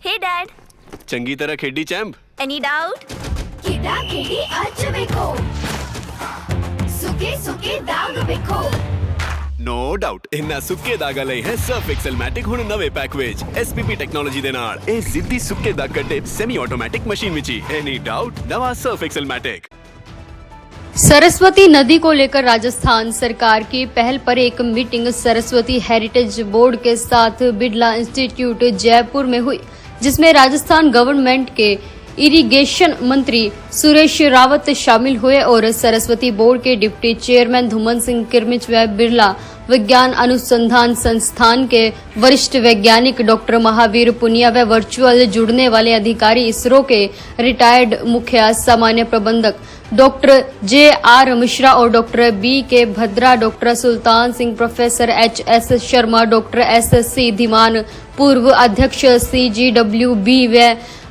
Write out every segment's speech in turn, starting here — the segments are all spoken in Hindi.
Hey Dad, चंगी तरह खेडी चैंप। any doubt? ಕಿಡ ಕಿಡಿ ಹಚ್ಚಬೇಕು ಸುಖಿ ಸುಖಿ ದಾಗ ಬೇಕು नो डाउट इन्ना सुक्के दागा लई है सर्फ एक्सेल मैटिक हुण नवे पैक विच एसपीपी टेक्नोलॉजी दे नाल ए जिद्दी सुक्के दाग कड्डे सेमी ऑटोमेटिक मशीन विच एनी डाउट नवा सर्फ एक्सेल मैटिक। सरस्वती नदी को लेकर राजस्थान सरकार की पहल पर एक मीटिंग सरस्वती हेरिटेज बोर्ड के साथ बिड़ला इंस्टीट्यूट जयपुर में हुई, जिसमें राजस्थान गवर्नमेंट के इरिगेशन मंत्री सुरेश रावत शामिल हुए और सरस्वती बोर्ड के डिप्टी चेयरमैन धुमन सिंह किरमिच व बिड़ला विज्ञान अनुसंधान संस्थान के वरिष्ठ वैज्ञानिक डॉक्टर महावीर पुनिया व वर्चुअल जुड़ने वाले अधिकारी इसरो के रिटायर्ड मुख्य सामान्य प्रबंधक डॉक्टर जे.आर. मिश्रा और doctor B K. Bhadra, doctor Sultan Singh, professor H S. Sharma, doctor S C. Dhiman, पूर्व अध्यक्ष CGWB व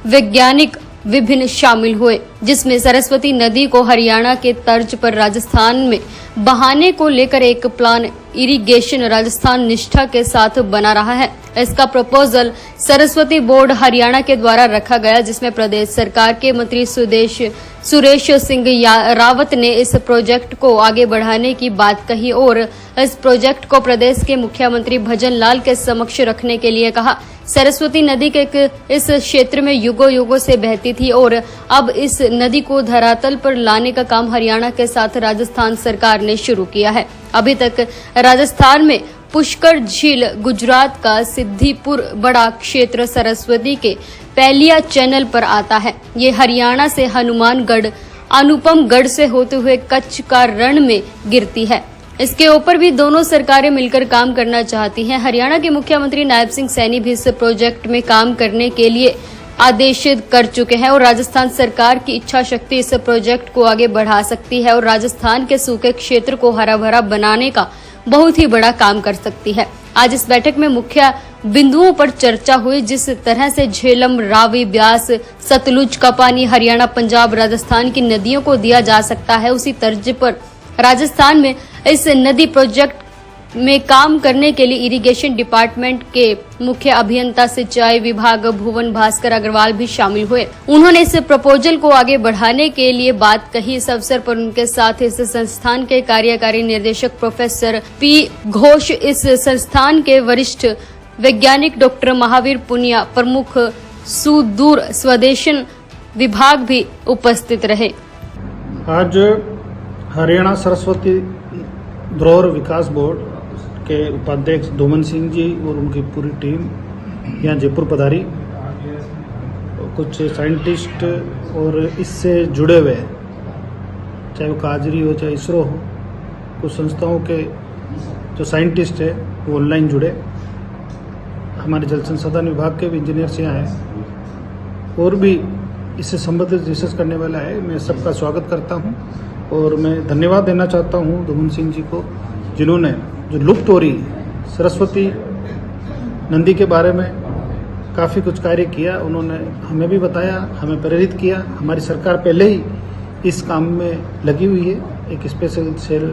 वैज्ञानिक विभिन्न शामिल हुए, जिसमें सरस्वती नदी को हरियाणा के तर्ज पर राजस्थान में बहाने को लेकर एक प्लान इरिगेशन राजस्थान निष्ठा के साथ बना रहा है। इसका प्रपोजल सरस्वती बोर्ड हरियाणा के द्वारा रखा गया, जिसमें प्रदेश सरकार के मंत्री सुरेश सिंह रावत ने इस प्रोजेक्ट को आगे बढ़ाने की बात कही और इस प्रोजेक्ट को प्रदेश के मुख्यमंत्री भजन लाल के समक्ष रखने के लिए कहा। सरस्वती नदी के इस क्षेत्र में युगों युगों से बहती थी और अब इस नदी को धरातल पर लाने का काम हरियाणा के साथ राजस्थान सरकार ने शुरू किया है। अभी तक राजस्थान में पुष्कर झील, गुजरात का सिद्धिपुर बड़ा क्षेत्र सरस्वती के पैलिया चैनल पर आता है। ये हरियाणा से हनुमानगढ़, अनुपमगढ़ से होते हुए कच्छ का रण में गिरती है। इसके ऊपर भी दोनों सरकारें मिलकर काम करना चाहती हैं। हरियाणा के मुख्यमंत्री नायब सिंह सैनी भी इस प्रोजेक्ट में काम करने के लिए आदेशित कर चुके हैं और राजस्थान सरकार की इच्छा शक्ति इस प्रोजेक्ट को आगे बढ़ा सकती है और राजस्थान के सूखे क्षेत्र को हरा भरा बनाने का बहुत ही बड़ा काम कर सकती है। आज इस बैठक में मुख्य बिंदुओं पर चर्चा हुई। जिस तरह से झेलम, रावी, ब्यास, सतलुज का पानी हरियाणा, पंजाब, राजस्थान की नदियों को दिया जा सकता है, उसी तर्ज पर राजस्थान में इस नदी प्रोजेक्ट में काम करने के लिए इरिगेशन डिपार्टमेंट के मुख्य अभियंता सिंचाई विभाग भुवन भास्कर अग्रवाल भी शामिल हुए। उन्होंने इस प्रपोजल को आगे बढ़ाने के लिए बात कही। इस अवसर पर उनके साथ इस संस्थान के कार्यकारी निर्देशक प्रोफेसर पी घोष, इस संस्थान के वरिष्ठ वैज्ञानिक डॉक्टर महावीर पुनिया, प्रमुख सुदूर स्वदेशन विभाग भी उपस्थित रहे। आज हरियाणा सरस्वती धरोहर विकास बोर्ड के उपाध्यक्ष धुमन सिंह जी और उनकी पूरी टीम यहाँ जयपुर पधारी। कुछ साइंटिस्ट और इससे जुड़े हुए, चाहे वो काजरी हो चाहे इसरो हो, कुछ संस्थाओं के जो साइंटिस्ट है वो ऑनलाइन जुड़े। हमारे जल संसाधन विभाग के भी इंजीनियर्स यहाँ हैं और भी इससे संबंधित रिसर्च करने वाला है। मैं सबका स्वागत करता हूँ और मैं धन्यवाद देना चाहता हूँ धुमन सिंह जी को, जिन्होंने जो लुप्त हो रही सरस्वती नदी के बारे में काफ़ी कुछ कार्य किया। उन्होंने हमें भी बताया, हमें प्रेरित किया। हमारी सरकार पहले ही इस काम में लगी हुई है, एक स्पेशल सेल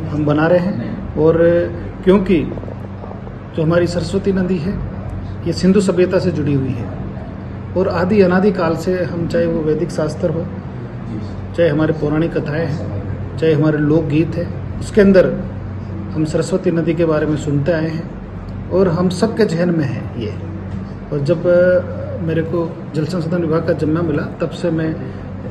हम बना रहे हैं। और क्योंकि जो हमारी सरस्वती नदी है ये सिंधु सभ्यता से जुड़ी हुई है और आदि अनादि काल से हम, चाहे वो वैदिक शास्त्र हो, चाहे हमारे पौराणिक कथाएं हैं, चाहे हमारे लोकगीत है, उसके अंदर हम सरस्वती नदी के बारे में सुनते आए हैं और हम सबके जहन में है ये। और जब मेरे को जल संसाधन विभाग का जिम्मा मिला, तब से मैं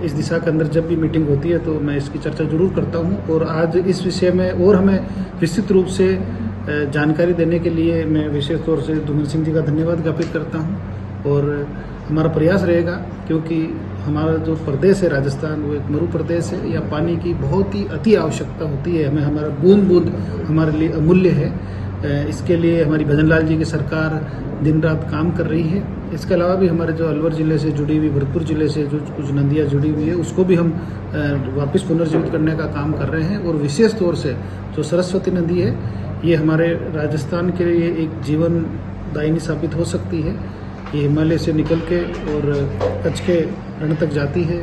इस दिशा के अंदर जब भी मीटिंग होती है तो मैं इसकी चर्चा जरूर करता हूँ। और आज इस विषय में और हमें विस्तृत रूप से जानकारी देने के लिए मैं विशेष तौर से धुमन सिंह जी का धन्यवाद ज्ञापित करता हूँ। और हमारा प्रयास रहेगा, क्योंकि हमारा जो प्रदेश है राजस्थान, वो एक मरु प्रदेश है। या पानी की बहुत ही अति आवश्यकता होती है हमें, हमारा बूंद बूंद हमारे लिए अमूल्य है। इसके लिए हमारी भजन लाल जी की सरकार दिन रात काम कर रही है। इसके अलावा भी हमारे जो अलवर जिले से जुड़ी हुई, भरतपुर जिले से जो कुछ नदियाँ जुड़ी हुई है, उसको भी हम वापस पुनर्जीवित करने का काम कर रहे हैं। और विशेष तौर से जो सरस्वती नदी है, ये हमारे राजस्थान के लिए एक जीवन दायिनी साबित हो सकती है। ये हिमालय से निकल के और कच्छ के रण तक जाती है,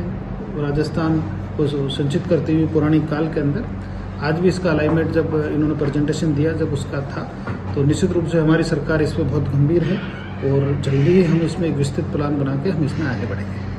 राजस्थान को संचित करती हुई पौराणिक काल के अंदर। आज भी इसका अलाइनमेंट जब इन्होंने प्रेजेंटेशन दिया, जब उसका था, तो निश्चित रूप से हमारी सरकार इस पर बहुत गंभीर है और जल्दी ही हम इसमें एक विस्तृत प्लान बना के हम इसमें आगे बढ़ेंगे।